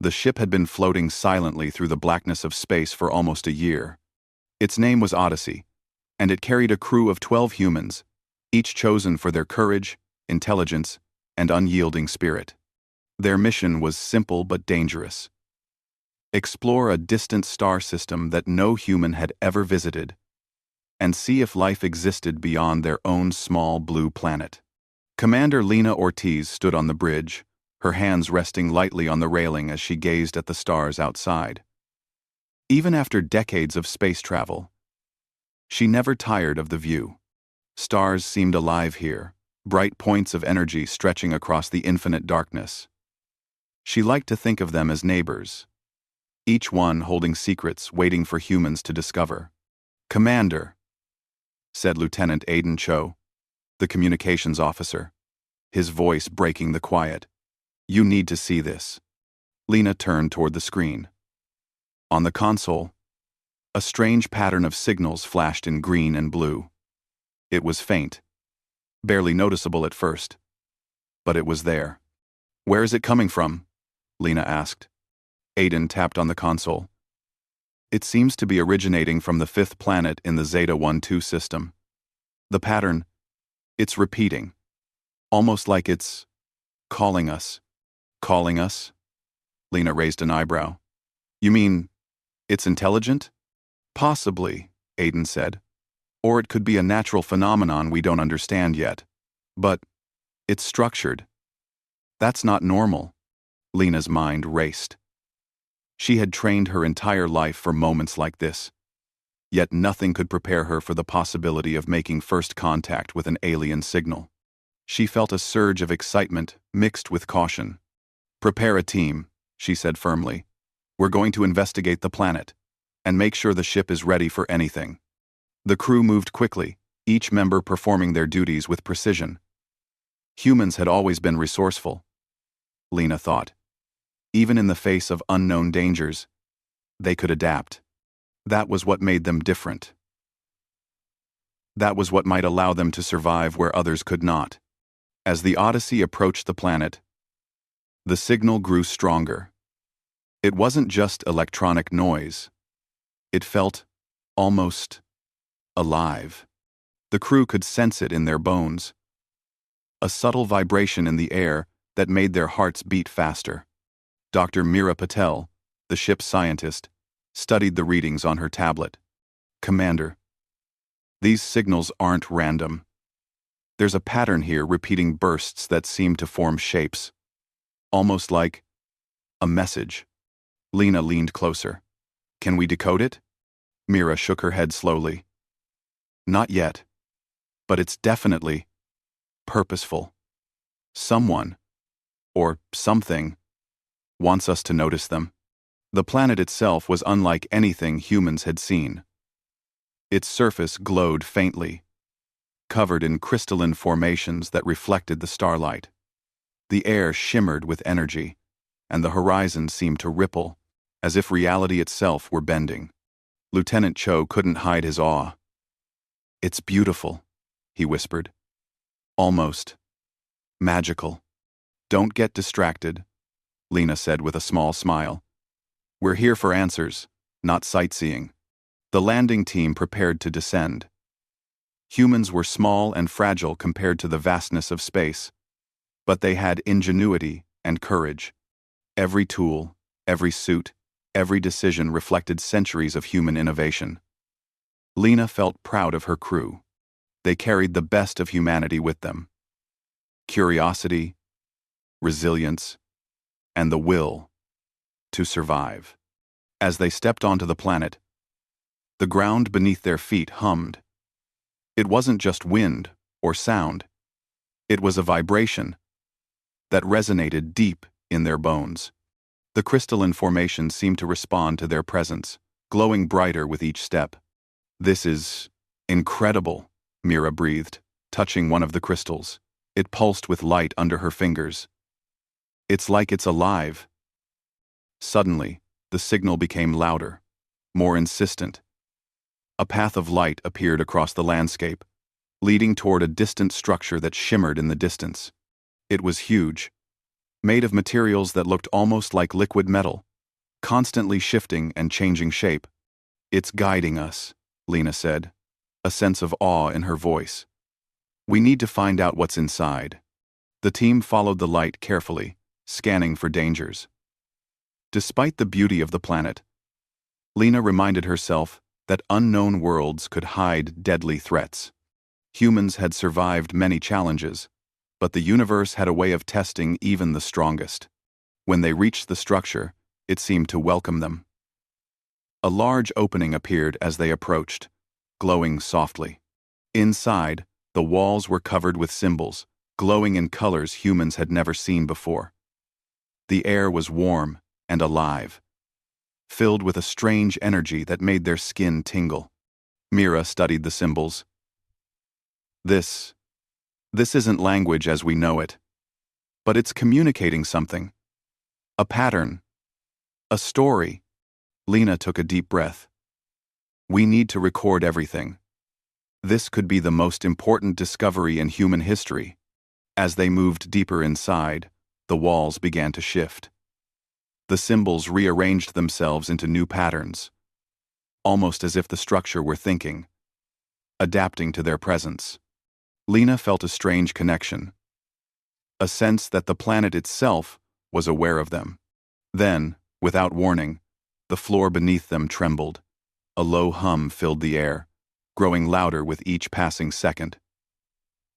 The ship had been floating silently through the blackness of space for almost a year. Its name was Odyssey, and it carried a crew of 12 humans, each chosen for their courage, intelligence, and unyielding spirit. Their mission was simple but dangerous. Explore a distant star system that no human had ever visited, and see if life existed beyond their own small blue planet. Commander Lena Ortiz stood on the bridge, her hands resting lightly on the railing as she gazed at the stars outside. Even after decades of space travel, she never tired of the view. Stars seemed alive here, bright points of energy stretching across the infinite darkness. She liked to think of them as neighbors, each one holding secrets waiting for humans to discover. "Commander," said Lieutenant Aiden Cho, the communications officer, his voice breaking the quiet. "You need to see this." Lena turned toward the screen. On the console, a strange pattern of signals flashed in green and blue. It was faint, barely noticeable at first, but it was there. "Where is it coming from?" Lena asked. Aiden tapped on the console. "It seems to be originating from the 5th planet in the Zeta 1-2 system. The pattern, it's repeating, almost like it's calling us." "Calling us?" Lena raised an eyebrow. "You mean it's intelligent?" "Possibly," Aiden said. "Or it could be a natural phenomenon we don't understand yet. But it's structured. That's not normal." Lena's mind raced. She had trained her entire life for moments like this, yet nothing could prepare her for the possibility of making first contact with an alien signal. She felt a surge of excitement mixed with caution. "Prepare a team," she said firmly. "We're going to investigate the planet, and make sure the ship is ready for anything." The crew moved quickly, each member performing their duties with precision. Humans had always been resourceful, Lena thought. Even in the face of unknown dangers, they could adapt. That was what made them different. That was what might allow them to survive where others could not. As the Odyssey approached the planet, the signal grew stronger. It wasn't just electronic noise. It felt almost alive. The crew could sense it in their bones. A subtle vibration in the air that made their hearts beat faster. Dr. Meera Patel, the ship's scientist, studied the readings on her tablet. "Commander, these signals aren't random. There's a pattern here repeating bursts that seem to form shapes. Almost like a message." Lena leaned closer. "Can we decode it?" Meera shook her head slowly. "Not yet. But it's definitely purposeful. Someone, or something, wants us to notice them." The planet itself was unlike anything humans had seen. Its surface glowed faintly, covered in crystalline formations that reflected the starlight. The air shimmered with energy, and the horizon seemed to ripple, as if reality itself were bending. Lieutenant Cho couldn't hide his awe. "It's beautiful," he whispered. "Almost magical." "Don't get distracted," Lena said with a small smile. "We're here for answers, not sightseeing." The landing team prepared to descend. Humans were small and fragile compared to the vastness of space, but they had ingenuity and courage. Every tool, every suit, every decision reflected centuries of human innovation. Lena felt proud of her crew. They carried the best of humanity with them. Curiosity, resilience, and the will to survive. As they stepped onto the planet, the ground beneath their feet hummed. It wasn't just wind or sound. It was a vibration that resonated deep in their bones. The crystalline formation seemed to respond to their presence, glowing brighter with each step. "This is incredible," Meera breathed, touching one of the crystals. It pulsed with light under her fingers. "It's like it's alive." Suddenly, the signal became louder, more insistent. A path of light appeared across the landscape, leading toward a distant structure that shimmered in the distance. It was huge, made of materials that looked almost like liquid metal, constantly shifting and changing shape. "It's guiding us," Lena said, a sense of awe in her voice. "We need to find out what's inside." The team followed the light carefully, scanning for dangers. Despite the beauty of the planet, Lena reminded herself that unknown worlds could hide deadly threats. Humans had survived many challenges, but the universe had a way of testing even the strongest. When they reached the structure, it seemed to welcome them. A large opening appeared as they approached, glowing softly. Inside, the walls were covered with symbols, glowing in colors humans had never seen before. The air was warm and alive, filled with a strange energy that made their skin tingle. Mira studied the symbols. This isn't language as we know it, but it's communicating something. A pattern. A story. Lena took a deep breath. "We need to record everything. This could be the most important discovery in human history." As they moved deeper inside, the walls began to shift. The symbols rearranged themselves into new patterns, almost as if the structure were thinking, adapting to their presence. Lena felt a strange connection, a sense that the planet itself was aware of them. Then, without warning, the floor beneath them trembled. A low hum filled the air, growing louder with each passing second.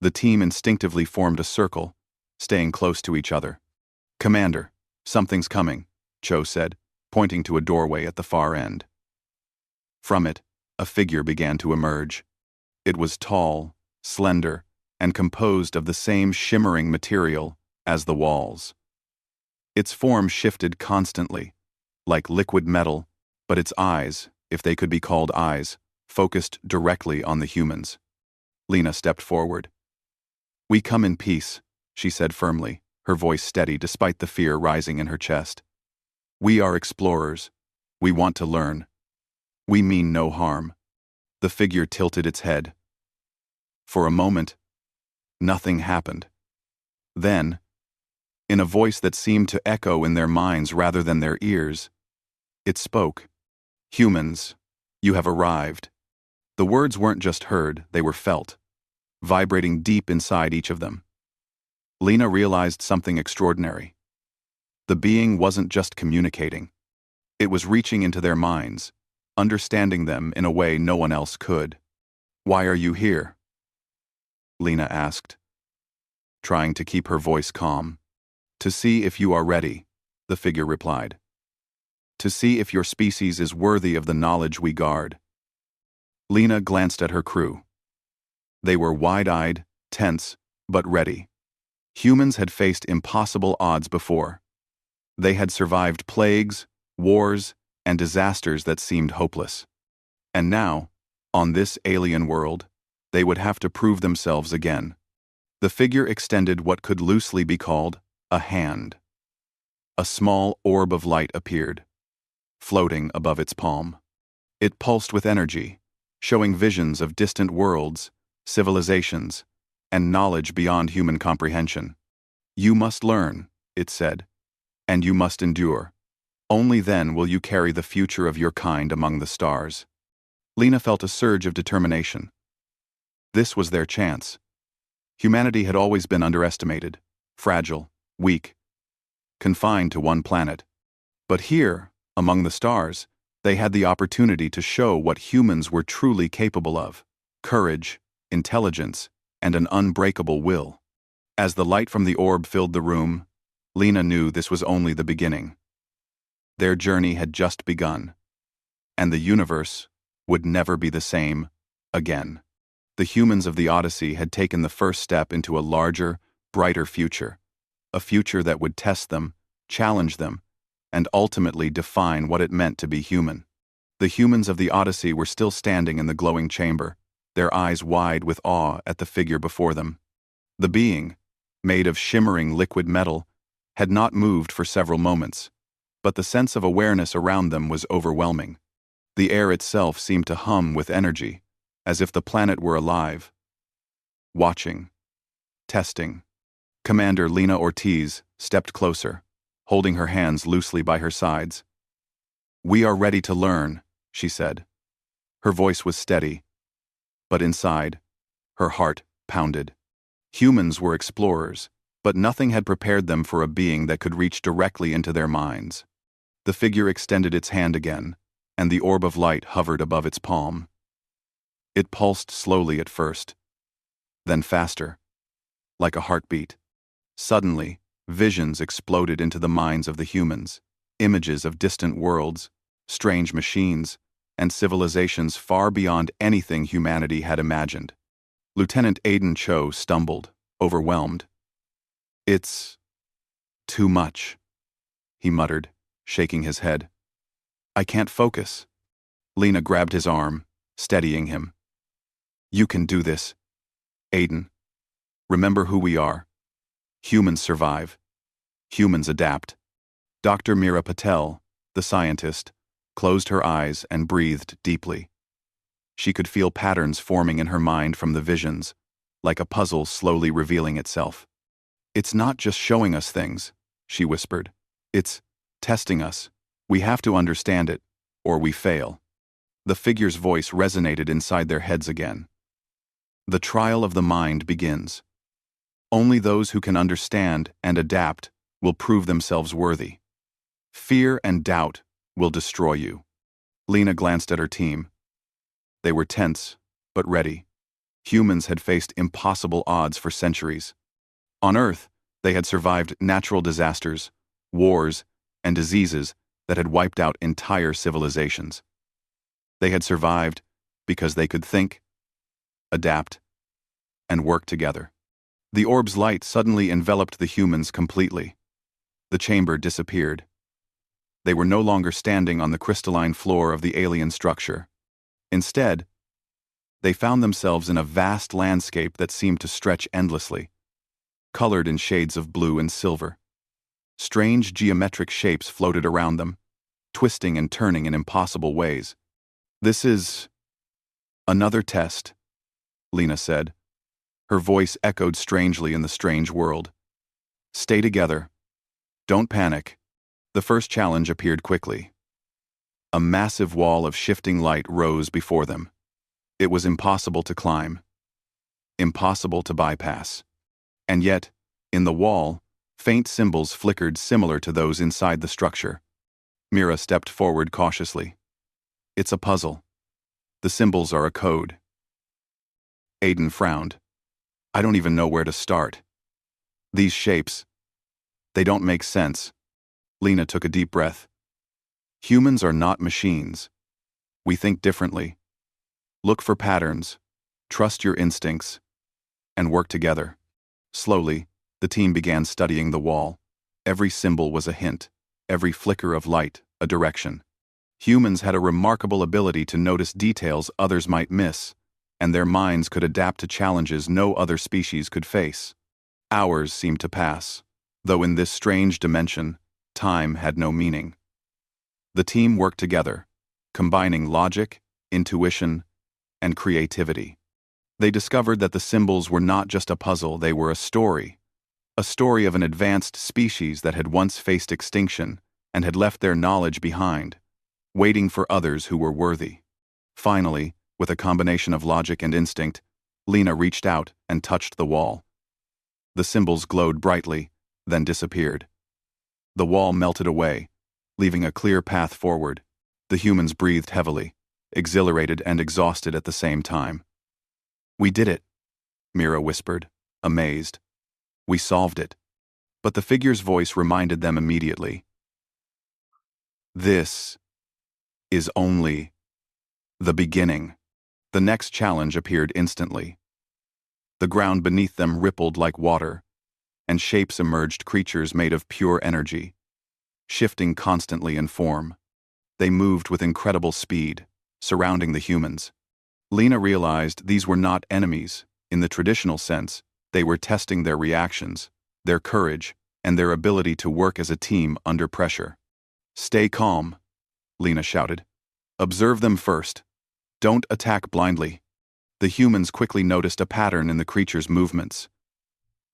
The team instinctively formed a circle, staying close to each other. "Commander, something's coming," Cho said, pointing to a doorway at the far end. From it, a figure began to emerge. It was tall, slender, and composed of the same shimmering material as the walls. Its form shifted constantly, like liquid metal, but its eyes, if they could be called eyes, focused directly on the humans. Lena stepped forward. "We come in peace," she said firmly, her voice steady despite the fear rising in her chest. "We are explorers. We want to learn. We mean no harm." The figure tilted its head. For a moment, nothing happened. Then, in a voice that seemed to echo in their minds rather than their ears, it spoke. "Humans, you have arrived." The words weren't just heard, they were felt, vibrating deep inside each of them. Lena realized something extraordinary. The being wasn't just communicating. It was reaching into their minds, understanding them in a way no one else could. "Why are you here?" Lena asked, trying to keep her voice calm. "To see if you are ready," the figure replied. "To see if your species is worthy of the knowledge we guard." Lena glanced at her crew. They were wide-eyed, tense, but ready. Humans had faced impossible odds before. They had survived plagues, wars, and disasters that seemed hopeless. And now, on this alien world, they would have to prove themselves again. The figure extended what could loosely be called a hand. A small orb of light appeared, floating above its palm. It pulsed with energy, showing visions of distant worlds, civilizations, and knowledge beyond human comprehension. "You must learn," it said, "and you must endure. Only then will you carry the future of your kind among the stars." Lena felt a surge of determination. This was their chance. Humanity had always been underestimated, fragile, weak, confined to one planet. But here, among the stars, they had the opportunity to show what humans were truly capable of: courage, intelligence, and an unbreakable will. As the light from the orb filled the room, Lena knew this was only the beginning. Their journey had just begun, and the universe would never be the same again. The humans of the Odyssey had taken the first step into a larger, brighter future, a future that would test them, challenge them, and ultimately define what it meant to be human. The humans of the Odyssey were still standing in the glowing chamber, their eyes wide with awe at the figure before them. The being, made of shimmering liquid metal, had not moved for several moments, but the sense of awareness around them was overwhelming. The air itself seemed to hum with energy, as if the planet were alive. Watching. Testing. Commander Lena Ortiz, stepped closer, holding her hands loosely by her sides. "We are ready to learn," she said. Her voice was steady, but inside, her heart pounded. Humans were explorers, but nothing had prepared them for a being that could reach directly into their minds. The figure extended its hand again, and the orb of light hovered above its palm. It pulsed slowly at first, then faster, like a heartbeat. Suddenly, visions exploded into the minds of the humans, images of distant worlds, strange machines, and civilizations far beyond anything humanity had imagined. Lieutenant Aiden Cho stumbled, overwhelmed. "It's too much," he muttered, shaking his head. "I can't focus." Lena grabbed his arm, steadying him. "You can do this, Aiden. Remember who we are. Humans survive. Humans adapt." Dr. Meera Patel, the scientist, closed her eyes and breathed deeply. She could feel patterns forming in her mind from the visions, like a puzzle slowly revealing itself. "It's not just showing us things," she whispered. "It's testing us. We have to understand it, or we fail." The figure's voice resonated inside their heads again. "The trial of the mind begins. Only those who can understand and adapt will prove themselves worthy. Fear and doubt will destroy you." Lena glanced at her team. They were tense, but ready. Humans had faced impossible odds for centuries. On Earth, they had survived natural disasters, wars, and diseases that had wiped out entire civilizations. They had survived because they could think, adapt, and work together. The orb's light suddenly enveloped the humans completely. The chamber disappeared. They were no longer standing on the crystalline floor of the alien structure. Instead, they found themselves in a vast landscape that seemed to stretch endlessly, colored in shades of blue and silver. Strange geometric shapes floated around them, twisting and turning in impossible ways. "This is another test," Lena said. Her voice echoed strangely in the strange world. "Stay together. Don't panic." The first challenge appeared quickly. A massive wall of shifting light rose before them. It was impossible to climb, impossible to bypass. And yet, in the wall, faint symbols flickered similar to those inside the structure. Meera stepped forward cautiously. "It's a puzzle. The symbols are a code." Aiden frowned. "I don't even know where to start. These shapes, they don't make sense." Lena took a deep breath. "Humans are not machines. We think differently. Look for patterns, trust your instincts, and work together." Slowly, the team began studying the wall. Every symbol was a hint, every flicker of light, a direction. Humans had a remarkable ability to notice details others might miss, and their minds could adapt to challenges no other species could face. Hours seemed to pass, though in this strange dimension, time had no meaning. The team worked together, combining logic, intuition, and creativity. They discovered that the symbols were not just a puzzle, they were a story of an advanced species that had once faced extinction and had left their knowledge behind, waiting for others who were worthy. Finally, with a combination of logic and instinct, Lena reached out and touched the wall. The symbols glowed brightly, then disappeared. The wall melted away, leaving a clear path forward. The humans breathed heavily, exhilarated and exhausted at the same time. "We did it," Meera whispered, amazed. "We solved it." But the figure's voice reminded them immediately. "This is only the beginning." The next challenge appeared instantly. The ground beneath them rippled like water, and shapes emerged, creatures made of pure energy, shifting constantly in form. They moved with incredible speed, surrounding the humans. Lena realized these were not enemies. In the traditional sense, they were testing their reactions, their courage, and their ability to work as a team under pressure. "Stay calm," Lena shouted. "Observe them first. Don't attack blindly." The humans quickly noticed a pattern in the creature's movements.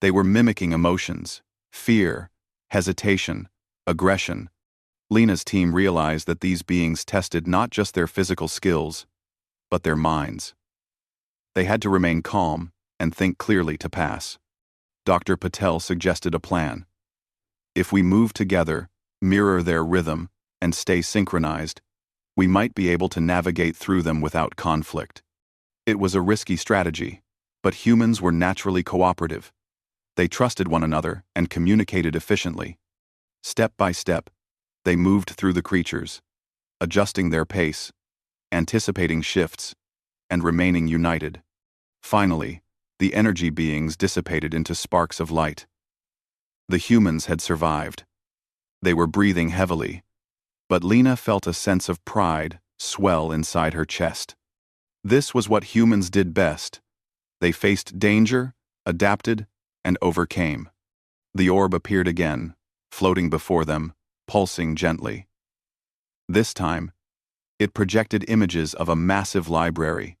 They were mimicking emotions, fear, hesitation, aggression. Lena's team realized that these beings tested not just their physical skills, but their minds. They had to remain calm and think clearly to pass. Dr. Patel suggested a plan. If we move together, mirror their rhythm, and stay synchronized, we might be able to navigate through them without conflict. It was a risky strategy, but humans were naturally cooperative. They trusted one another and communicated efficiently. Step by step, they moved through the creatures, adjusting their pace, anticipating shifts, and remaining united. Finally, the energy beings dissipated into sparks of light. The humans had survived. They were breathing heavily, but Lena felt a sense of pride swell inside her chest. This was what humans did best. They faced danger, adapted, and overcame. The orb appeared again, floating before them, pulsing gently. This time, it projected images of a massive library,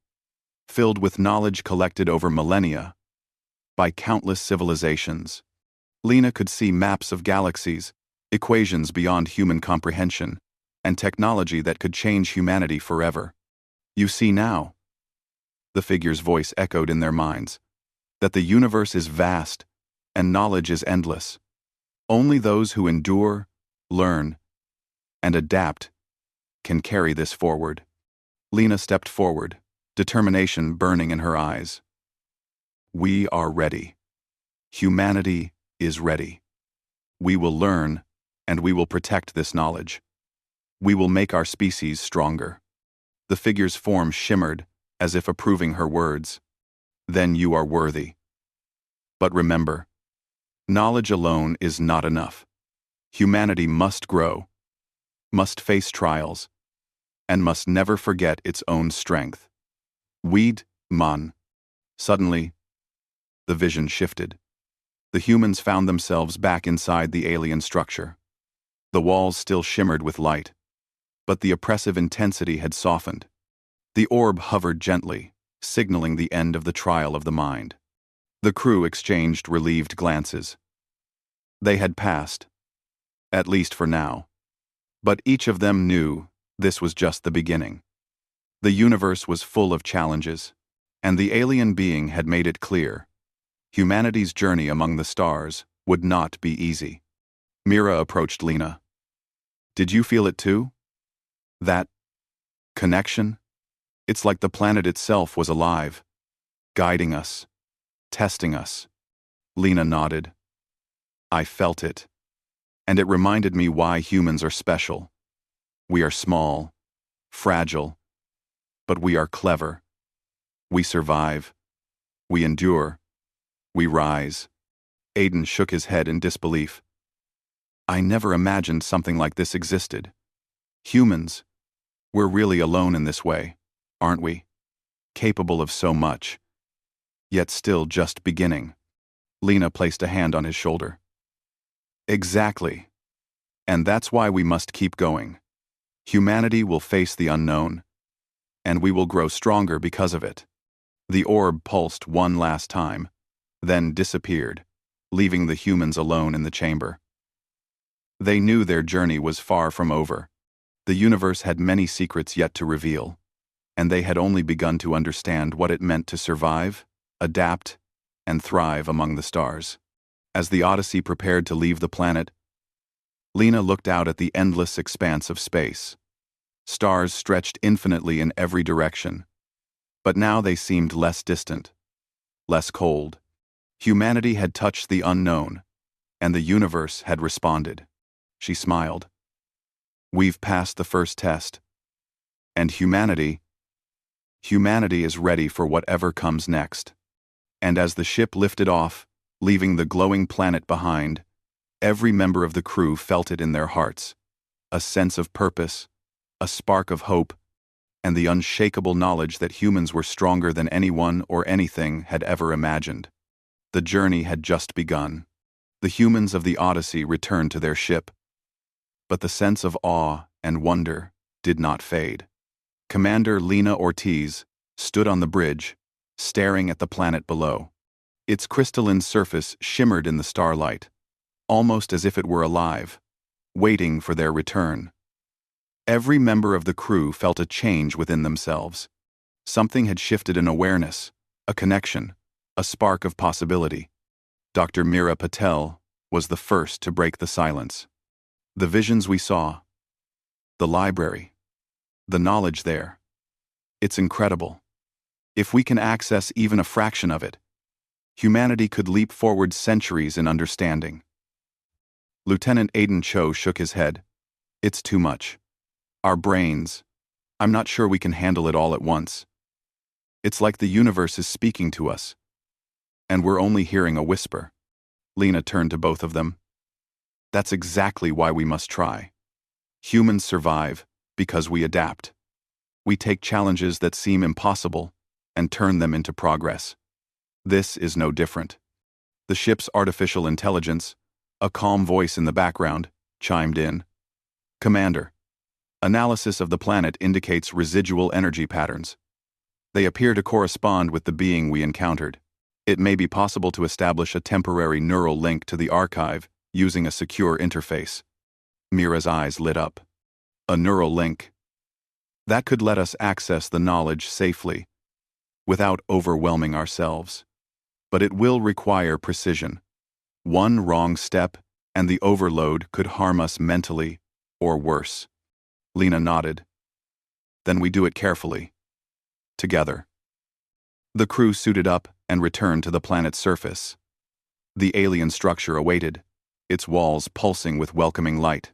filled with knowledge collected over millennia by countless civilizations. Lena could see maps of galaxies, equations beyond human comprehension, and technology that could change humanity forever. You see now, the figure's voice echoed in their minds, that the universe is vast and knowledge is endless. Only those who endure, learn, and adapt can carry this forward. Lena stepped forward, determination burning in her eyes. We are ready. Humanity is ready. We will learn, and we will protect this knowledge. We will make our species stronger. The figure's form shimmered, as if approving her words. Then you are worthy. But remember, knowledge alone is not enough. Humanity must grow, must face trials, and must never forget its own strength. Weed, man. Suddenly, the vision shifted. The humans found themselves back inside the alien structure. The walls still shimmered with light, but the oppressive intensity had softened. The orb hovered gently, signaling the end of the trial of the mind. The crew exchanged relieved glances. They had passed, at least for now. But each of them knew this was just the beginning. The universe was full of challenges, and the alien being had made it clear. Humanity's journey among the stars would not be easy. Mira approached Lena. Did you feel it too? That connection? It's like the planet itself was alive, guiding us, testing us. Lena nodded. I felt it, and it reminded me why humans are special. We are small, fragile, but we are clever. We survive. We endure. We rise. Aiden shook his head in disbelief. I never imagined something like this existed. Humans, we're really alone in this way, aren't we? Capable of so much, yet still just beginning. Lena placed a hand on his shoulder. Exactly. And that's why we must keep going. Humanity will face the unknown, and we will grow stronger because of it. The orb pulsed one last time, then disappeared, leaving the humans alone in the chamber. They knew their journey was far from over. The universe had many secrets yet to reveal, and they had only begun to understand what it meant to survive, adapt, and thrive among the stars. As the Odyssey prepared to leave the planet, Lena looked out at the endless expanse of space. Stars stretched infinitely in every direction, but now they seemed less distant, less cold. Humanity had touched the unknown, and the universe had responded. She smiled. We've passed the first test, and humanity is ready for whatever comes next. And as the ship lifted off, leaving the glowing planet behind, every member of the crew felt it in their hearts, a sense of purpose, a spark of hope, and the unshakable knowledge that humans were stronger than anyone or anything had ever imagined. The journey had just begun. The humans of the Odyssey returned to their ship, but the sense of awe and wonder did not fade. Commander Lena Ortiz stood on the bridge, staring at the planet below. Its crystalline surface shimmered in the starlight, almost as if it were alive, waiting for their return. Every member of the crew felt a change within themselves. Something had shifted in awareness, a connection, a spark of possibility. Dr. Meera Patel was the first to break the silence. The visions we saw, the library, the knowledge there. It's incredible. If we can access even a fraction of it, humanity could leap forward centuries in understanding. Lieutenant Aiden Cho shook his head. It's too much. Our brains, I'm not sure we can handle it all at once. It's like the universe is speaking to us, and we're only hearing a whisper. Lena turned to both of them. That's exactly why we must try. Humans survive because we adapt. We take challenges that seem impossible and turn them into progress. This is no different. The ship's artificial intelligence, a calm voice in the background, chimed in. Commander, analysis of the planet indicates residual energy patterns. They appear to correspond with the being we encountered. It may be possible to establish a temporary neural link to the archive using a secure interface. Mira's eyes lit up. A neural link. That could let us access the knowledge safely, without overwhelming ourselves. But it will require precision. One wrong step, and the overload could harm us mentally, or worse. Lena nodded. Then we do it carefully. Together. The crew suited up and returned to the planet's surface. The alien structure awaited, its walls pulsing with welcoming light.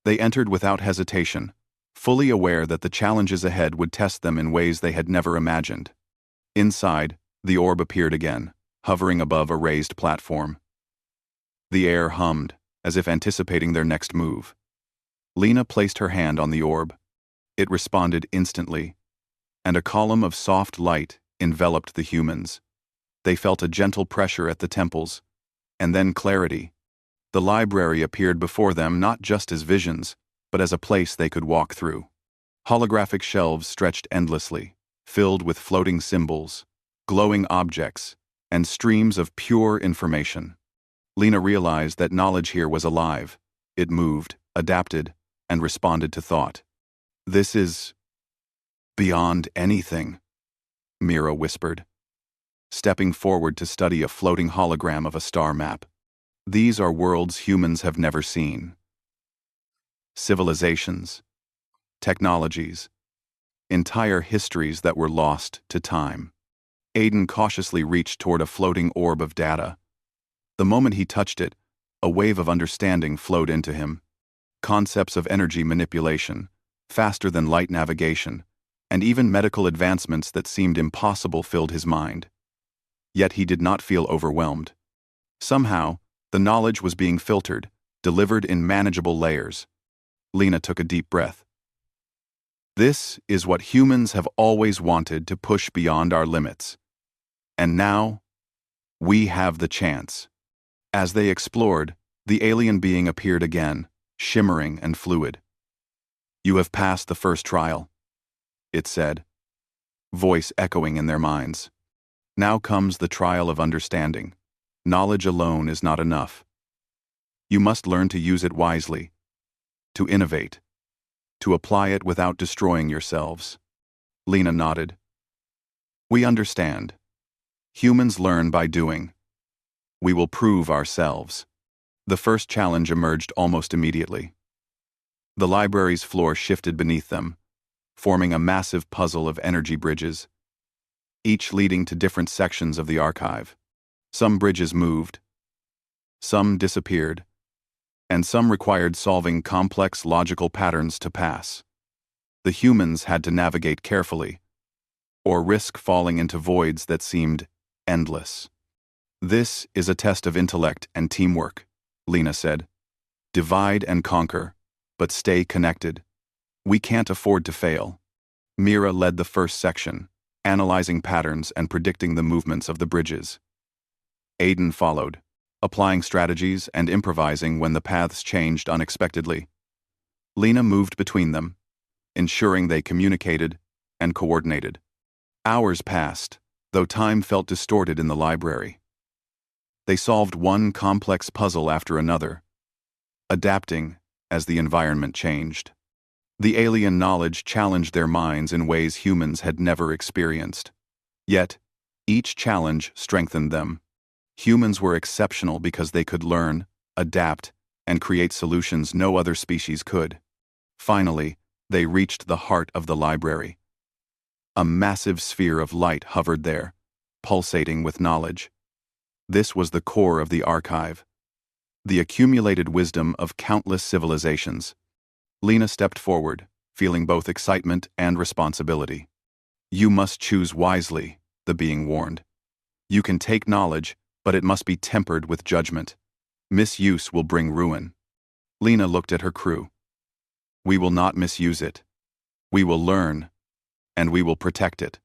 They entered without hesitation, fully aware that the challenges ahead would test them in ways they had never imagined. Inside, the orb appeared again, hovering above a raised platform. The air hummed, as if anticipating their next move. Lena placed her hand on the orb. It responded instantly, and a column of soft light enveloped the humans. They felt a gentle pressure at the temples, and then clarity. The library appeared before them not just as visions, but as a place they could walk through. Holographic shelves stretched endlessly, filled with floating symbols, glowing objects, and streams of pure information. Lena realized that knowledge here was alive. It moved, adapted, and responded to thought. This is beyond anything, Mira whispered, stepping forward to study a floating hologram of a star map. These are worlds humans have never seen. Civilizations, technologies, entire histories that were lost to time. Aiden cautiously reached toward a floating orb of data. The moment he touched it, a wave of understanding flowed into him. Concepts of energy manipulation, faster than light navigation, and even medical advancements that seemed impossible filled his mind. Yet he did not feel overwhelmed. Somehow, the knowledge was being filtered, delivered in manageable layers. Lena took a deep breath. This is what humans have always wanted, to push beyond our limits. And now, we have the chance. As they explored, the alien being appeared again, shimmering and fluid. You have passed the first trial, it said, voice echoing in their minds. Now comes the trial of understanding. Knowledge alone is not enough. You must learn to use it wisely, to innovate, to apply it without destroying yourselves. Lena nodded. We understand. Humans learn by doing. We will prove ourselves. The first challenge emerged almost immediately. The library's floor shifted beneath them, forming a massive puzzle of energy bridges, each leading to different sections of the archive. Some bridges moved, some disappeared, and some required solving complex logical patterns to pass. The humans had to navigate carefully, or risk falling into voids that seemed endless. This is a test of intellect and teamwork, Lena said. Divide and conquer, but stay connected. We can't afford to fail. Mira led the first section, analyzing patterns and predicting the movements of the bridges. Aiden followed, applying strategies and improvising when the paths changed unexpectedly. Lena moved between them, ensuring they communicated and coordinated. Hours passed, though time felt distorted in the library. They solved one complex puzzle after another, adapting as the environment changed. The alien knowledge challenged their minds in ways humans had never experienced. Yet, each challenge strengthened them. Humans were exceptional because they could learn, adapt, and create solutions no other species could. Finally, they reached the heart of the library. A massive sphere of light hovered there, pulsating with knowledge. This was the core of the archive, the accumulated wisdom of countless civilizations. Lena stepped forward, feeling both excitement and responsibility. You must choose wisely, the being warned. You can take knowledge, but it must be tempered with judgment. Misuse will bring ruin. Lena looked at her crew. We will not misuse it. We will learn, and we will protect it.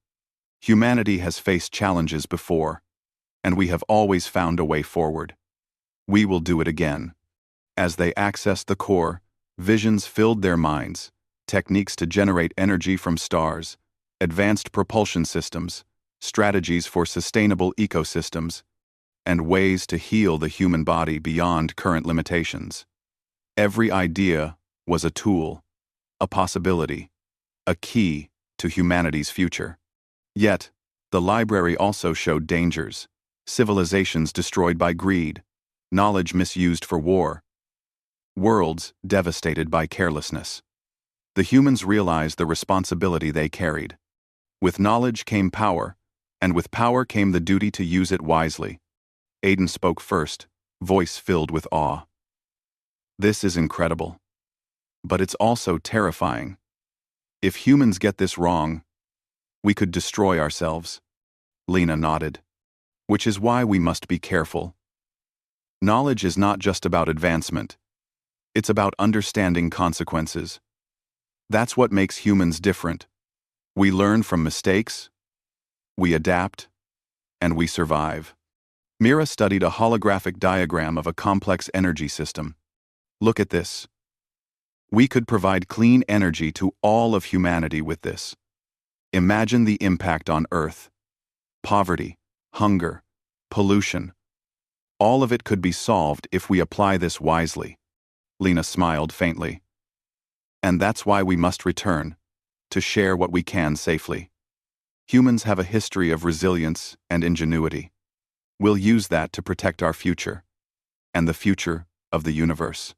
Humanity has faced challenges before, and we have always found a way forward. We will do it again. As they accessed the core, visions filled their minds, techniques to generate energy from stars, advanced propulsion systems, strategies for sustainable ecosystems, and ways to heal the human body beyond current limitations. Every idea was a tool, a possibility, a key to humanity's future. Yet, the library also showed dangers, civilizations destroyed by greed, knowledge misused for war, worlds devastated by carelessness. The humans realized the responsibility they carried. With knowledge came power, and with power came the duty to use it wisely. Aiden spoke first, voice filled with awe. This is incredible. But it's also terrifying. If humans get this wrong, we could destroy ourselves. Lena nodded. Which is why we must be careful. Knowledge is not just about advancement. It's about understanding consequences. That's what makes humans different. We learn from mistakes, we adapt, and we survive. Mira studied a holographic diagram of a complex energy system. Look at this. We could provide clean energy to all of humanity with this. Imagine the impact on Earth. Poverty, hunger, pollution. All of it could be solved if we apply this wisely. Lena smiled faintly. And that's why we must return, to share what we can safely. Humans have a history of resilience and ingenuity. We'll use that to protect our future, and the future of the universe.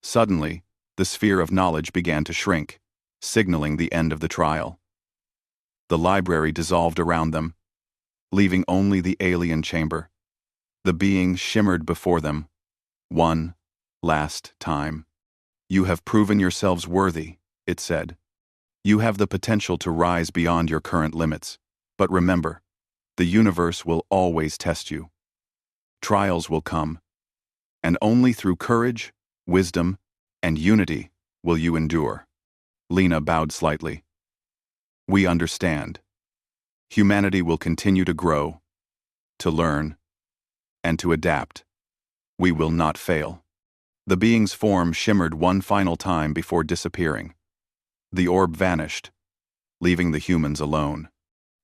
Suddenly, the sphere of knowledge began to shrink, signaling the end of the trial. The library dissolved around them, leaving only the alien chamber. The being shimmered before them. One last time. You have proven yourselves worthy, it said. You have the potential to rise beyond your current limits. But remember, the universe will always test you. Trials will come. And only through courage, wisdom, and unity will you endure. Lena bowed slightly. We understand. Humanity will continue to grow, to learn, and to adapt. We will not fail. The being's form shimmered one final time before disappearing. The orb vanished, leaving the humans alone.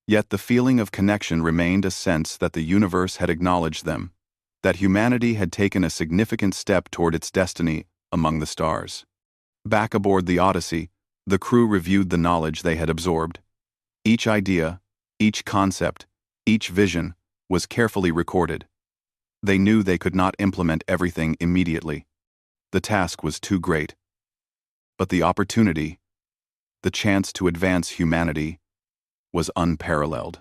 Yet the feeling of connection remained, a sense that the universe had acknowledged them, that humanity had taken a significant step toward its destiny among the stars. Back aboard the Odyssey, the crew reviewed the knowledge they had absorbed. Each idea, each concept, each vision was carefully recorded. They knew they could not implement everything immediately. The task was too great. But the opportunity, the chance to advance humanity, was unparalleled.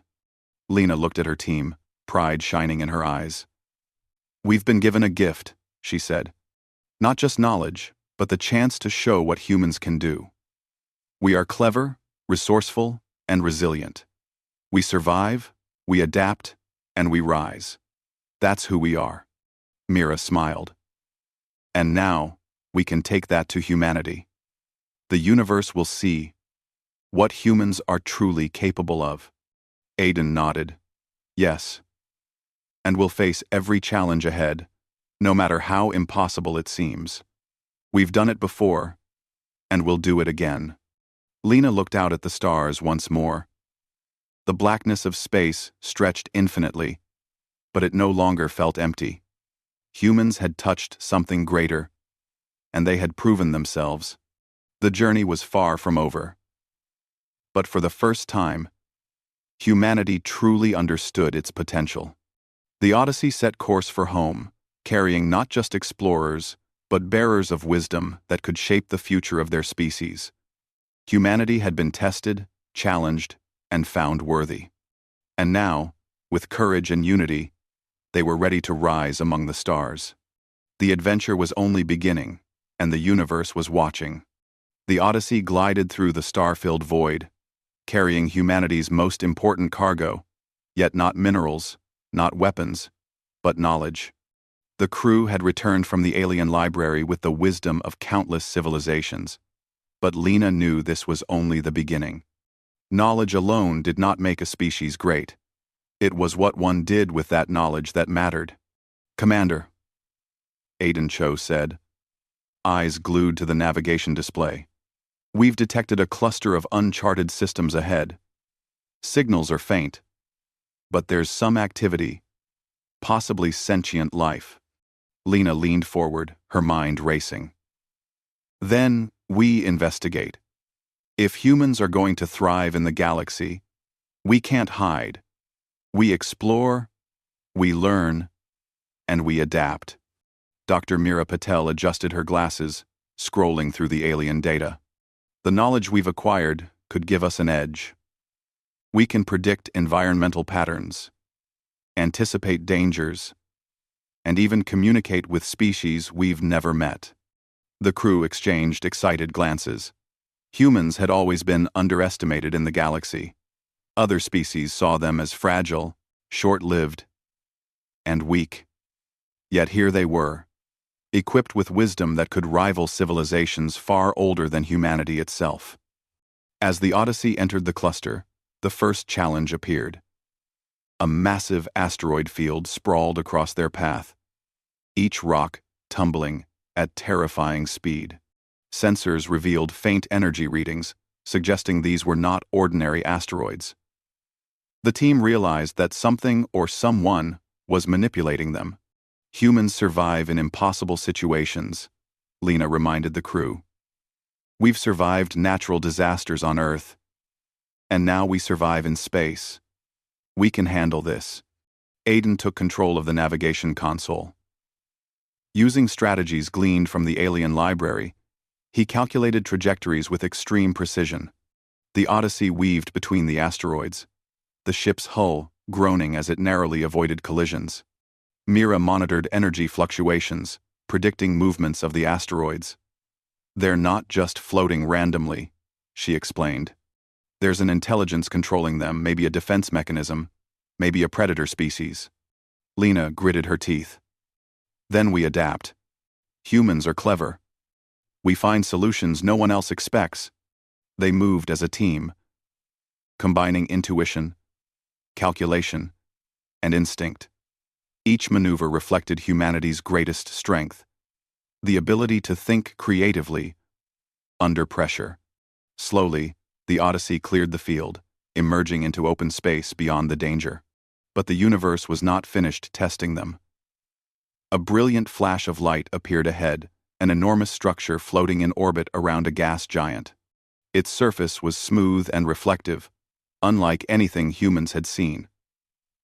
Lena looked at her team, pride shining in her eyes. We've been given a gift, she said. Not just knowledge, but the chance to show what humans can do. We are clever, resourceful, and resilient. We survive, we adapt, and we rise. That's who we are. Mira smiled. And now, we can take that to humanity. The universe will see what humans are truly capable of. Aiden nodded. Yes. And we'll face every challenge ahead, no matter how impossible it seems. We've done it before, and we'll do it again. Lena looked out at the stars once more. The blackness of space stretched infinitely, But it no longer felt empty. Humans had touched something greater, and they had proven themselves. The journey was far from over. But for the first time, humanity truly understood its potential. The Odyssey set course for home, carrying not just explorers, but bearers of wisdom that could shape the future of their species. Humanity had been tested, challenged, and found worthy. And now, with courage and unity, they were ready to rise among the stars. The adventure was only beginning, and the universe was watching. The Odyssey glided through the star-filled void, carrying humanity's most important cargo, yet not minerals, not weapons, but knowledge. The crew had returned from the alien library with the wisdom of countless civilizations. But Lena knew this was only the beginning. Knowledge alone did not make a species great. It was what one did with that knowledge that mattered. "Commander," Aiden Cho said, eyes glued to the navigation display. "We've detected a cluster of uncharted systems ahead. Signals are faint, but there's some activity, possibly sentient life." Lena leaned forward, her mind racing. "Then we investigate. If humans are going to thrive in the galaxy, we can't hide. We explore, we learn, and we adapt." Dr. Meera Patel adjusted her glasses, scrolling through the alien data. "The knowledge we've acquired could give us an edge. We can predict environmental patterns, anticipate dangers, and even communicate with species we've never met." The crew exchanged excited glances. Humans had always been underestimated in the galaxy. Other species saw them as fragile, short-lived, and weak. Yet here they were, equipped with wisdom that could rival civilizations far older than humanity itself. As the Odyssey entered the cluster, the first challenge appeared. A massive asteroid field sprawled across their path, each rock tumbling at terrifying speed. Sensors revealed faint energy readings, suggesting these were not ordinary asteroids. The team realized that something or someone was manipulating them. "Humans survive in impossible situations," Lena reminded the crew. "We've survived natural disasters on Earth, and now we survive in space. We can handle this." Aiden took control of the navigation console. Using strategies gleaned from the alien library, he calculated trajectories with extreme precision. The Odyssey weaved between the asteroids, the ship's hull groaning as it narrowly avoided collisions. Meera monitored energy fluctuations, predicting movements of the asteroids. "They're not just floating randomly," she explained. "There's an intelligence controlling them, maybe a defense mechanism, maybe a predator species." Lena gritted her teeth. "Then we adapt. Humans are clever. We find solutions no one else expects." They moved as a team, combining intuition, calculation, and instinct. Each maneuver reflected humanity's greatest strength, the ability to think creatively under pressure. Slowly, the Odyssey cleared the field, emerging into open space beyond the danger. But the universe was not finished testing them. A brilliant flash of light appeared ahead, an enormous structure floating in orbit around a gas giant. Its surface was smooth and reflective, unlike anything humans had seen.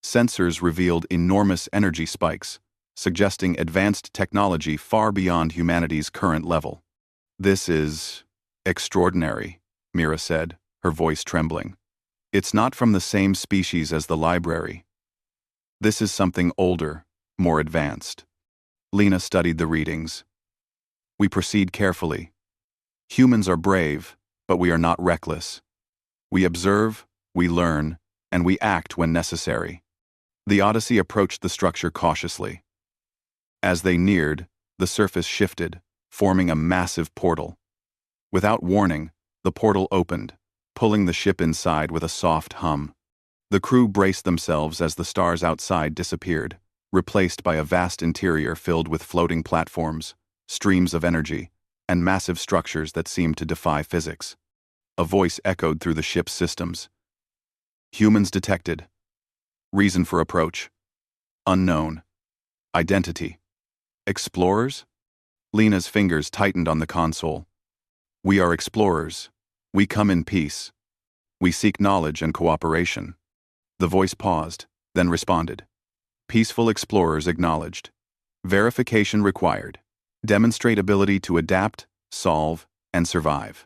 Sensors revealed enormous energy spikes, suggesting advanced technology far beyond humanity's current level. "This is extraordinary," Meera said, her voice trembling. "It's not from the same species as the library. This is something older, more advanced." Lena studied the readings. "We proceed carefully. Humans are brave, but we are not reckless. We observe, we learn, and we act when necessary." The Odyssey approached the structure cautiously. As they neared, the surface shifted, forming a massive portal. Without warning, the portal opened, pulling the ship inside with a soft hum. The crew braced themselves as the stars outside disappeared, replaced by a vast interior filled with floating platforms, streams of energy, and massive structures that seemed to defy physics. A voice echoed through the ship's systems. "Humans detected. Reason for approach: Unknown. Identity. Explorers? Lena's fingers tightened on the console. We are explorers. We come in peace. We seek knowledge and cooperation. The voice paused, then responded. Peaceful explorers acknowledged. Verification required. Demonstrate ability to adapt, solve, and survive.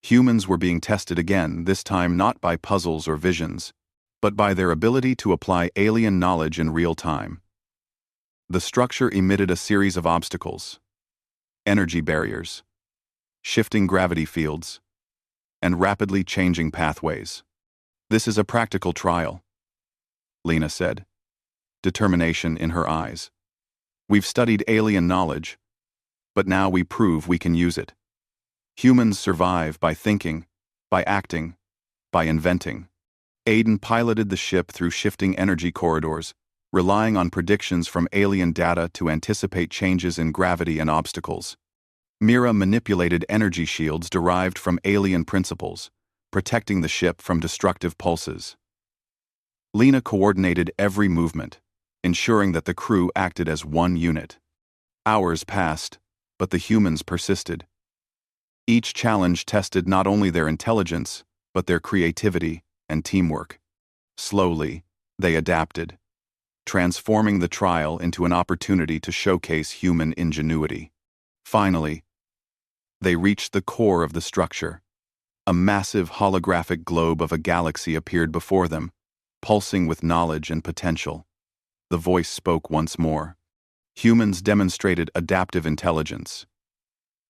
Humans were being tested again, this time not by puzzles or visions, but by their ability to apply alien knowledge in real time. The structure emitted a series of obstacles. Energy barriers, shifting gravity fields, and rapidly changing pathways. This is a practical trial, Lena said, determination in her eyes. We've studied alien knowledge, but now we prove we can use it. Humans survive by thinking, by acting, by inventing. Aiden piloted the ship through shifting energy corridors, relying on predictions from alien data to anticipate changes in gravity and obstacles. Mira manipulated energy shields derived from alien principles, protecting the ship from destructive pulses. Lena coordinated every movement, ensuring that the crew acted as one unit. Hours passed, but the humans persisted. Each challenge tested not only their intelligence, but their creativity and teamwork. Slowly, they adapted, transforming the trial into an opportunity to showcase human ingenuity. Finally, they reached the core of the structure. A massive holographic globe of a galaxy appeared before them, pulsing with knowledge and potential. The voice spoke once more. Humans demonstrated adaptive intelligence.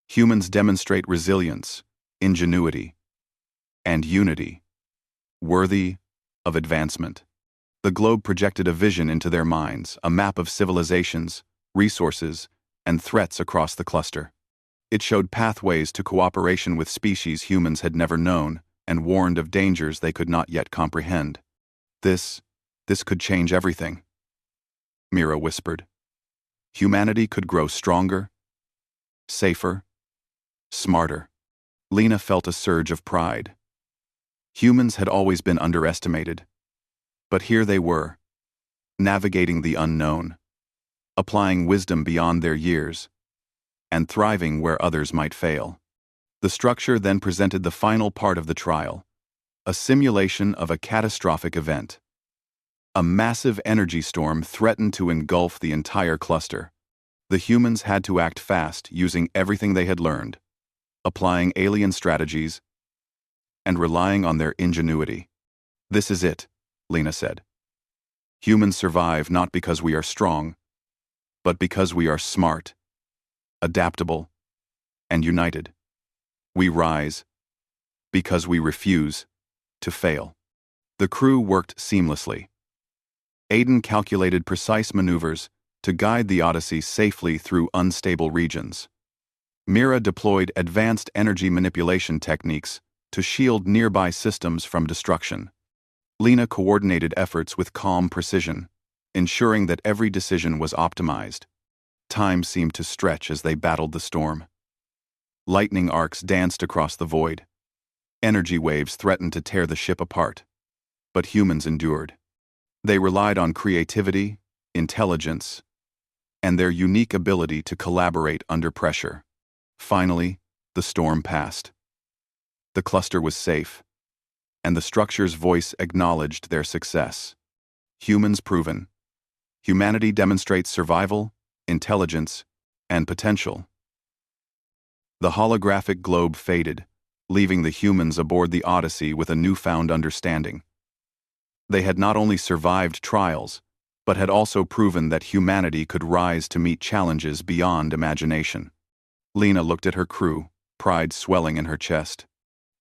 Humans demonstrate resilience, ingenuity, and unity, worthy of advancement. The globe projected a vision into their minds, a map of civilizations, resources, and threats across the cluster. It showed pathways to cooperation with species humans had never known, and warned of dangers they could not yet comprehend. This could change everything, Mira whispered. Humanity could grow stronger, safer, smarter. Lena felt a surge of pride. Humans had always been underestimated. But here they were, navigating the unknown, applying wisdom beyond their years, and thriving where others might fail. The structure then presented the final part of the trial, a simulation of a catastrophic event. A massive energy storm threatened to engulf the entire cluster. The humans had to act fast, using everything they had learned, applying alien strategies, and relying on their ingenuity. This is it, Lena said. Humans survive not because we are strong, but because we are smart, adaptable, and united. We rise because we refuse to fail. The crew worked seamlessly. Aiden calculated precise maneuvers to guide the Odyssey safely through unstable regions. Mira deployed advanced energy manipulation techniques to shield nearby systems from destruction. Lena coordinated efforts with calm precision, ensuring that every decision was optimized. Time seemed to stretch as they battled the storm. Lightning arcs danced across the void. Energy waves threatened to tear the ship apart. But humans endured. They relied on creativity, intelligence, and their unique ability to collaborate under pressure. Finally, the storm passed. The cluster was safe, and the structure's voice acknowledged their success. Humans proven. Humanity demonstrates survival, intelligence, and potential. The holographic globe faded, leaving the humans aboard the Odyssey with a newfound understanding. They had not only survived trials, but had also proven that humanity could rise to meet challenges beyond imagination. Lena looked at her crew, pride swelling in her chest.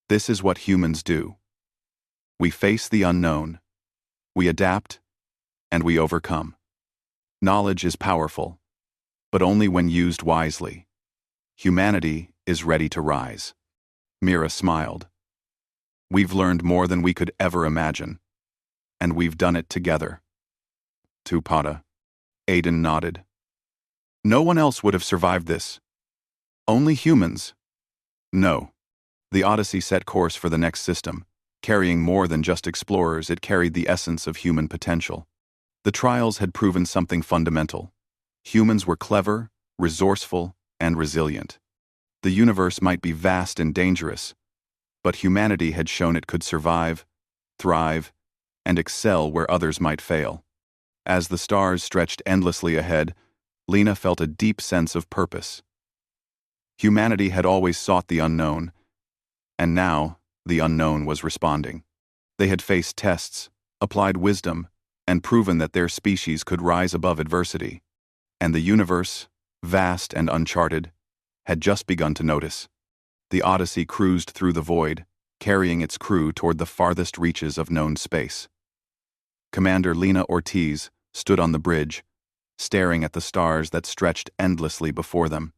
This is what humans do. We face the unknown, we adapt, and we overcome. Knowledge is powerful, but only when used wisely. Humanity is ready to rise. Mira smiled. We've learned more than we could ever imagine, and we've done it together. Tupada. Aiden nodded. No one else would have survived this. Only humans. No. The Odyssey set course for the next system. Carrying more than just explorers, it carried the essence of human potential. The trials had proven something fundamental. Humans were clever, resourceful, and resilient. The universe might be vast and dangerous, but humanity had shown it could survive, thrive, and excel where others might fail. As the stars stretched endlessly ahead, Lena felt a deep sense of purpose. Humanity had always sought the unknown, and now the unknown was responding. They had faced tests, applied wisdom, and proven that their species could rise above adversity. And the universe, vast and uncharted, had just begun to notice. The Odyssey cruised through the void, carrying its crew toward the farthest reaches of known space. Commander Lena Ortiz stood on the bridge, staring at the stars that stretched endlessly before them.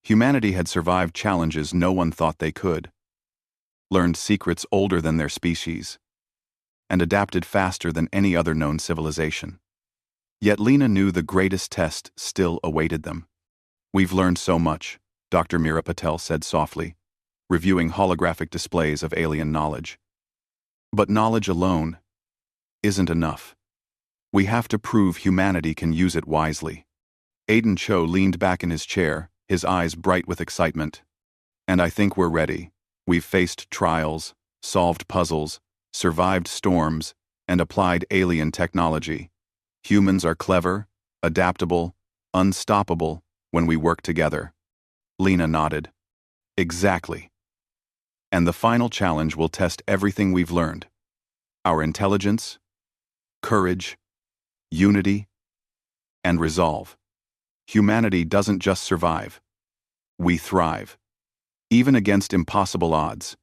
Humanity had survived challenges no one thought they could, learned secrets older than their species, and adapted faster than any other known civilization. Yet Lena knew the greatest test still awaited them. "We've learned so much," Dr. Meera Patel said softly, reviewing holographic displays of alien knowledge. "But knowledge alone isn't enough. We have to prove humanity can use it wisely." Aiden Cho leaned back in his chair, his eyes bright with excitement. "And I think we're ready. We've faced trials, solved puzzles, survived storms, and applied alien technology. Humans are clever, adaptable, unstoppable when we work together." Lena nodded. "Exactly. And the final challenge will test everything we've learned. Our intelligence, courage, unity, and resolve. Humanity doesn't just survive. We thrive. Even against impossible odds."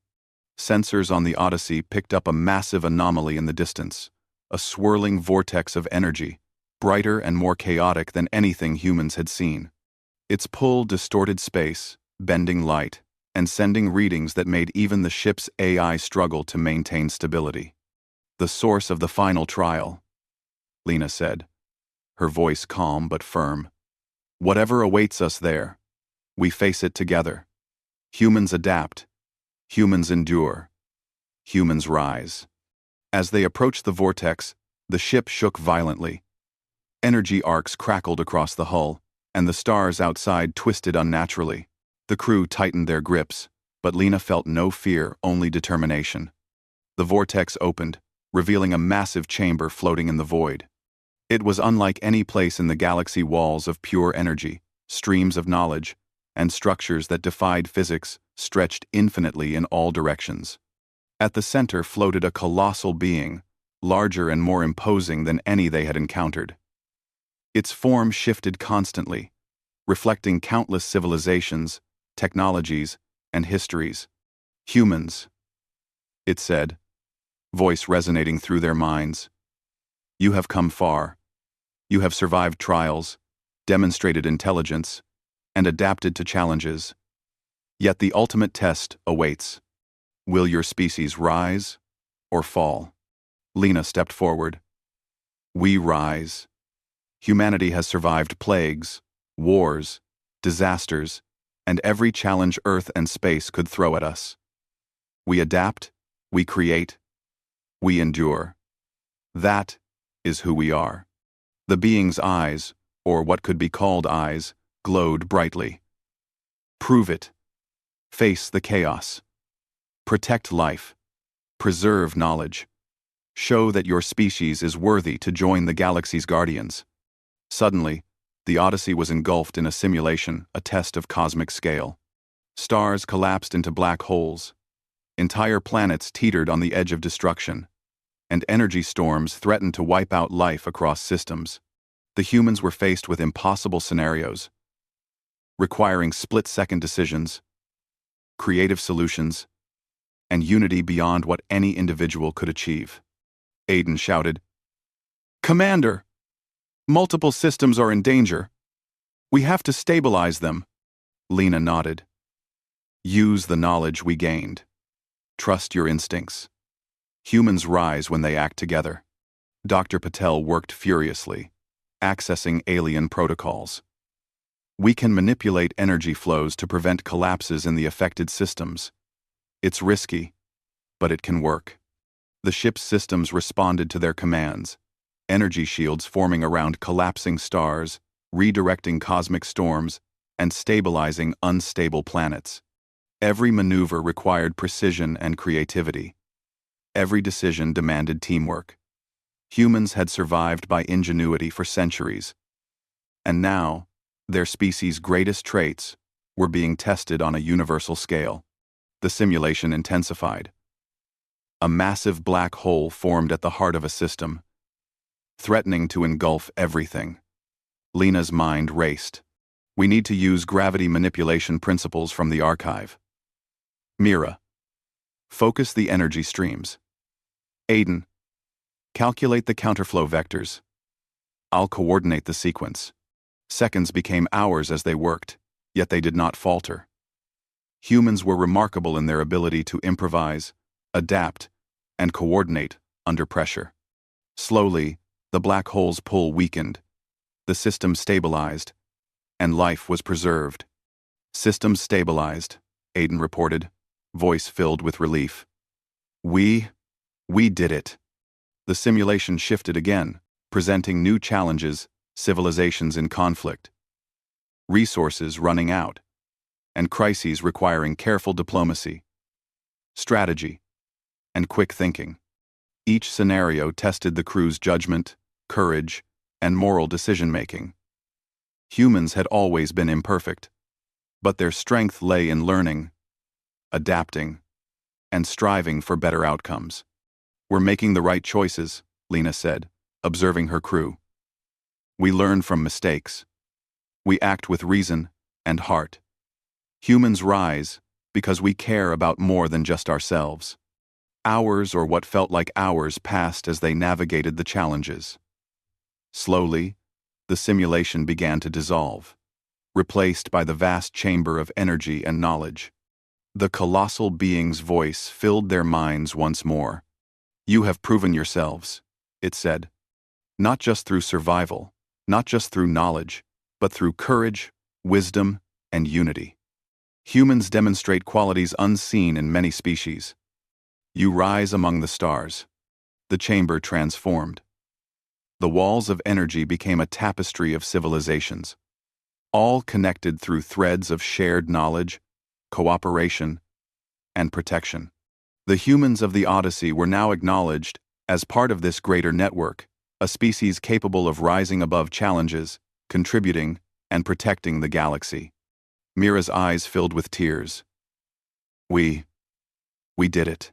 Sensors on the Odyssey picked up a massive anomaly in the distance, a swirling vortex of energy, brighter and more chaotic than anything humans had seen. Its pull distorted space, bending light, and sending readings that made even the ship's AI struggle to maintain stability. "The source of the final trial," Lena said, her voice calm but firm. "Whatever awaits us there, we face it together. Humans adapt. Humans endure. Humans rise." As they approached the vortex, the ship shook violently. Energy arcs crackled across the hull, and the stars outside twisted unnaturally. The crew tightened their grips, but Lena felt no fear, only determination. The vortex opened, revealing a massive chamber floating in the void. It was unlike any place in the galaxy, walls of pure energy, streams of knowledge, and structures that defied physics stretched infinitely in all directions. At the center floated a colossal being, larger and more imposing than any they had encountered. Its form shifted constantly, reflecting countless civilizations, technologies, and histories. "Humans," it said, voice resonating through their minds. "You have come far. You have survived trials, demonstrated intelligence, and adapted to challenges. Yet the ultimate test awaits. Will your species rise or fall?" Lena stepped forward. "We rise. Humanity has survived plagues, wars, disasters, and every challenge Earth and space could throw at us. We adapt, we create, we endure. That is who we are." The being's eyes, or what could be called eyes, glowed brightly. "Prove it. Face the chaos. Protect life. Preserve knowledge. Show that your species is worthy to join the galaxy's guardians." Suddenly, the Odyssey was engulfed in a simulation, a test of cosmic scale. Stars collapsed into black holes. Entire planets teetered on the edge of destruction, and energy storms threatened to wipe out life across systems. The humans were faced with impossible scenarios, requiring split-second decisions, creative solutions, and unity beyond what any individual could achieve. Aiden shouted, "Commander! Multiple systems are in danger. We have to stabilize them." Lena nodded. "Use the knowledge we gained. Trust your instincts. Humans rise when they act together." Dr. Patel worked furiously, accessing alien protocols. "We can manipulate energy flows to prevent collapses in the affected systems. It's risky, but it can work." The ship's systems responded to their commands, energy shields forming around collapsing stars, redirecting cosmic storms, and stabilizing unstable planets. Every maneuver required precision and creativity. Every decision demanded teamwork. Humans had survived by ingenuity for centuries. And now, their species' greatest traits were being tested on a universal scale. The simulation intensified. A massive black hole formed at the heart of a system, threatening to engulf everything. Lena's mind raced. We need to use gravity manipulation principles from the archive. Mira, focus the energy streams. Aiden, calculate the counterflow vectors. I'll coordinate the sequence. Seconds became hours as they worked, yet they did not falter. Humans were remarkable in their ability to improvise, adapt, and coordinate under pressure. Slowly, the black hole's pull weakened, the system stabilized, and life was preserved. Systems stabilized, Aiden reported, voice filled with relief. We did it. The simulation shifted again, presenting new challenges, civilizations in conflict, resources running out, and crises requiring careful diplomacy, strategy, and quick thinking. Each scenario tested the crew's judgment, courage, and moral decision-making. Humans had always been imperfect, but their strength lay in learning, adapting, and striving for better outcomes. We're making the right choices, Lena said, observing her crew. We learn from mistakes. We act with reason and heart. Humans rise because we care about more than just ourselves. Hours or what felt like hours passed as they navigated the challenges. Slowly, the simulation began to dissolve, replaced by the vast chamber of energy and knowledge. The colossal being's voice filled their minds once more. You have proven yourselves, it said. Not just through survival, not just through knowledge, but through courage, wisdom, and unity. Humans demonstrate qualities unseen in many species. You rise among the stars. The chamber transformed. The walls of energy became a tapestry of civilizations, all connected through threads of shared knowledge, cooperation, and protection. The humans of the Odyssey were now acknowledged as part of this greater network, a species capable of rising above challenges, contributing, and protecting the galaxy. Mira's eyes filled with tears. We did it.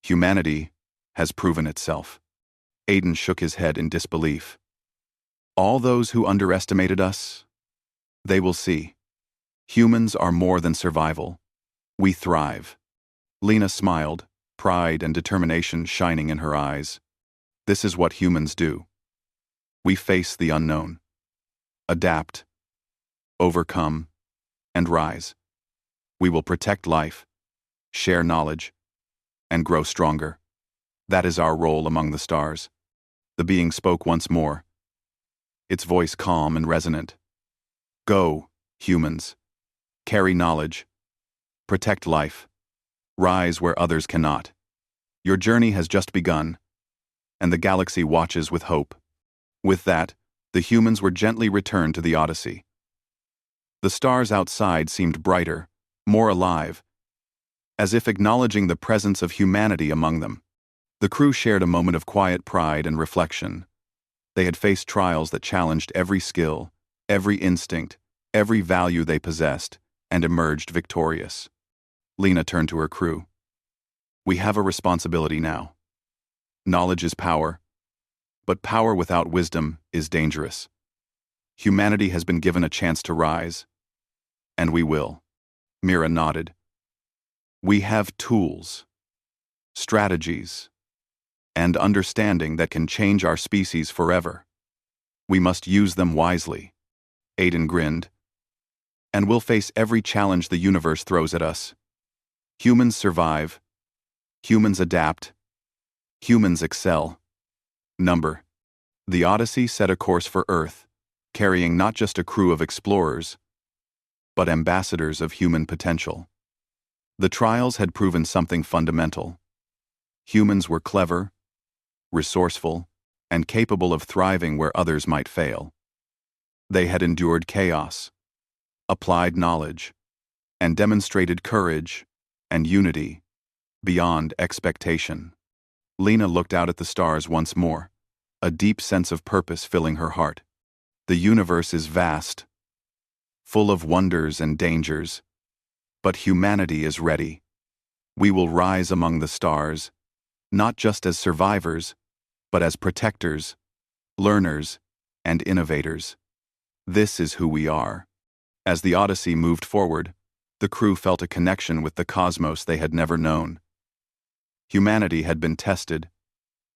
Humanity has proven itself. Aiden shook his head in disbelief. All those who underestimated us, they will see. Humans are more than survival. We thrive. Lena smiled, pride and determination shining in her eyes. This is what humans do. We face the unknown, adapt, overcome, and rise. We will protect life, share knowledge, and grow stronger. That is our role among the stars. The being spoke once more, its voice calm and resonant. Go, humans. Carry knowledge. Protect life. Rise where others cannot. Your journey has just begun, and the galaxy watches with hope. With that, the humans were gently returned to the Odyssey. The stars outside seemed brighter, more alive, as if acknowledging the presence of humanity among them. The crew shared a moment of quiet pride and reflection. They had faced trials that challenged every skill, every instinct, every value they possessed, and emerged victorious. Lena turned to her crew. We have a responsibility now. Knowledge is power, but power without wisdom is dangerous. Humanity has been given a chance to rise, and we will. Mira nodded. We have tools, strategies, and understanding that can change our species forever. We must use them wisely. Aiden grinned. And we'll face every challenge the universe throws at us. Humans survive. Humans adapt. Humans excel. Number. The Odyssey set a course for Earth, carrying not just a crew of explorers, but ambassadors of human potential. The trials had proven something fundamental. Humans were clever, resourceful, and capable of thriving where others might fail. They had endured chaos, applied knowledge, and demonstrated courage and unity beyond expectation. Lena looked out at the stars once more, a deep sense of purpose filling her heart. The universe is vast, full of wonders and dangers, but humanity is ready. We will rise among the stars, not just as survivors, but as protectors, learners, and innovators. This is who we are. As the Odyssey moved forward, the crew felt a connection with the cosmos they had never known. Humanity had been tested,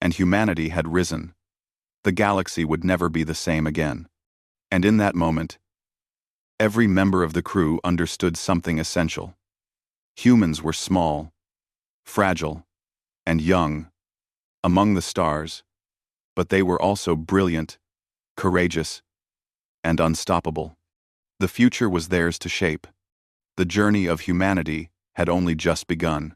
and humanity had risen. The galaxy would never be the same again. And in that moment, every member of the crew understood something essential. Humans were small, fragile, and young among the stars, but they were also brilliant, courageous, and unstoppable. The future was theirs to shape. The journey of humanity had only just begun.